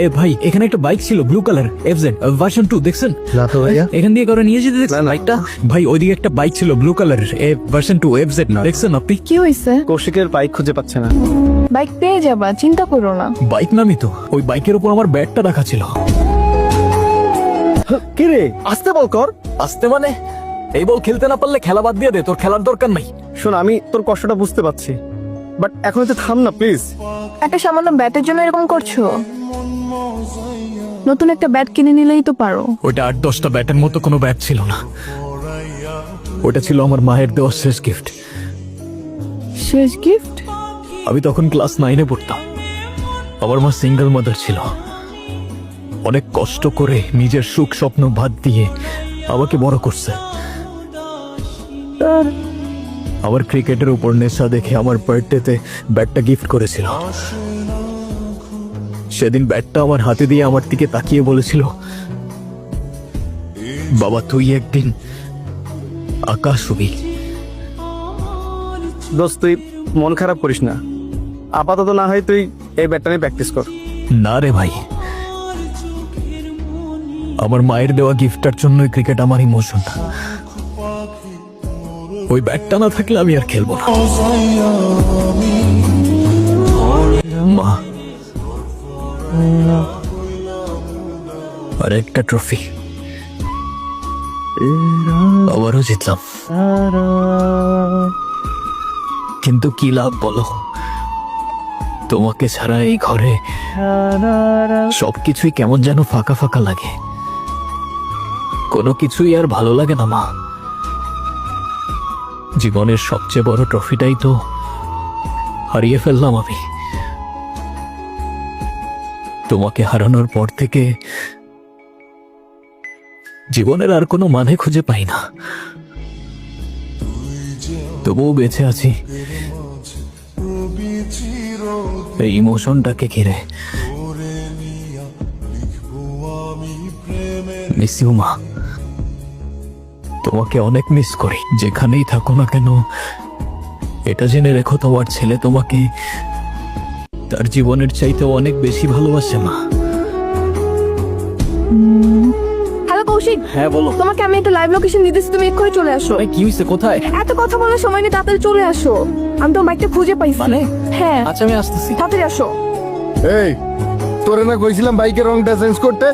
এ ভাই, এখানে একটা বাইক ছিল ব্লু কালার এফজেড ভার্সন 2 দেখছেন? না তো ভাইয়া। এখান দিয়ে করে নিয়ে যেতে দেখছেন বাইকটা? ভাই ওইদিকে একটা বাইক ছিল ব্লু কালার ভার্সন 2 এফজেড না দেখছেন আপনি? কি হইছে? কৌশিকের বাইক খুঁজে পাচ্ছে না। বাইক পেয়ে যাবা, চিন্তা করো না। বাইক নামি তো, ওই বাইকের উপর আমার ব্যাটটা রাখা ছিল। কি রে, আসতে বল কর। আসতে মানে? এই বল খেলতে না পারলে খেলা বাদ দিয়ে দে, তোর খেলার দরকার নাই। শোন, আমি তোর কষ্টটা বুঝতে পারছি, বাট এখন তো থাম না প্লিজ। একটা সামান্য ব্যাটের জন্য এরকম করছো? নতুন একটা ব্যাট কিনে নিলেই তো পারো। ওইটা 8-10টা ব্যাটের মতো কোনো ব্যাট ছিল না, ওটা ছিল আমার মায়ের দেওয়া শেষ গিফট। শেষ গিফট? আমি তখন ক্লাস 9-এ পড়তাম। আমার মা সিঙ্গেল মাদার ছিল, অনেক কষ্ট করে নিজের সুখ স্বপ্ন বাদ দিয়ে আমাকে বড় করছে। আমার ক্রিকেটের উপর নেশা দেখে আমার বার্থডেতে ব্যাটটা গিফট করেছিল। সেদিন ব্যাটটা আমার হাতে দিয়ে আমার দিকে তাকিয়ে বলেছিল, বাবা তুই একদিন আকাশ হবি। দোস্ত, তুই মন খারাপ করিস না, আপাতত না হয় তুই এই ব্যাটটা নিয়ে প্র্যাকটিস কর। না রে ভাই, আমার মায়ের দেওয়া গিফটটার জন্যই ক্রিকেট আমার ইমোশন। ওই ব্যাটটা না থাকলে আমি আর খেলবো না। মা, আর একটা ট্রফি, আবারও জিতলাম, কিন্তু কি লাভ বলো? তোমাকে ছাড়া এই ঘরে সবকিছুই কেমন যেন ফাঁকা ফাঁকা লাগে, কোনো কিছুই আর ভালো লাগে না মা। জীবনের সবচেয়ে বড় ট্রফিটাই তো হারিয়ে ফেললাম আমি। তোমাকে হারানোর পর থেকে জীবনের আর কোনো মানে খুঁজে পাই না, তবুও বেঁচে আছি এই ইমোশনটাকে ঘিরে। মিস ইউ মা, তোমাকে অনেক মিস করি। যেখানেই থাকো না কেন এটা জেনে রেখো, তোমার ছেলে তোমাকে তার জীবনের চাইতে অনেক বেশি ভালোবাসে মা। হ্যালো কৌশিক। হ্যাঁ বলো। তোমাকে আমি একটা লাইভ লোকেশন দিতেছি, তুমি এক্ষুনি চলে আসো। কি হয়েছে, কোথায়? এত কথা বলার সময় নেই, তাড়াতাড়ি চলে আসো। আমি তোমার বাইকটা খুঁজে পাইছি। মানে? হ্যাঁ, আচ্ছা আমি আসতেছি। তাড়াতাড়ি আসো। এই, তোরে না কইছিলাম বাইকের রংটা চেঞ্জ করতে,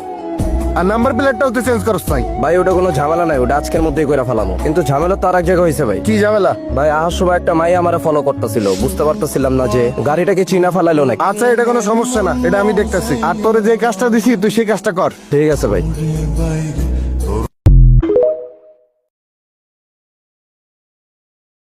আর নাম্বার প্লেটটাও তো চেঞ্জ করছ নাই। ভাই ওটা কোনো ঝামেলা নাই, ওটা আজকের মধ্যেই কইরা ফেলামো। কিন্তু ঝামেলা তো আর এক জায়গায় হয়েছে ভাই। কি ঝামেলা? ভাই আসার সময় একটা মাই আমারে ফলো করতেছিল, বুঝতে পারতেছিলাম না যে গাড়িটাকে চিনা ফেলাইলো নাকি। আচ্ছা, এটা কোনো সমস্যা না, এটা আমি দেখতেছি। আর তোরে যে কাজটা দিছি তুই সেই কাজটা কর। ঠিক আছে ভাই।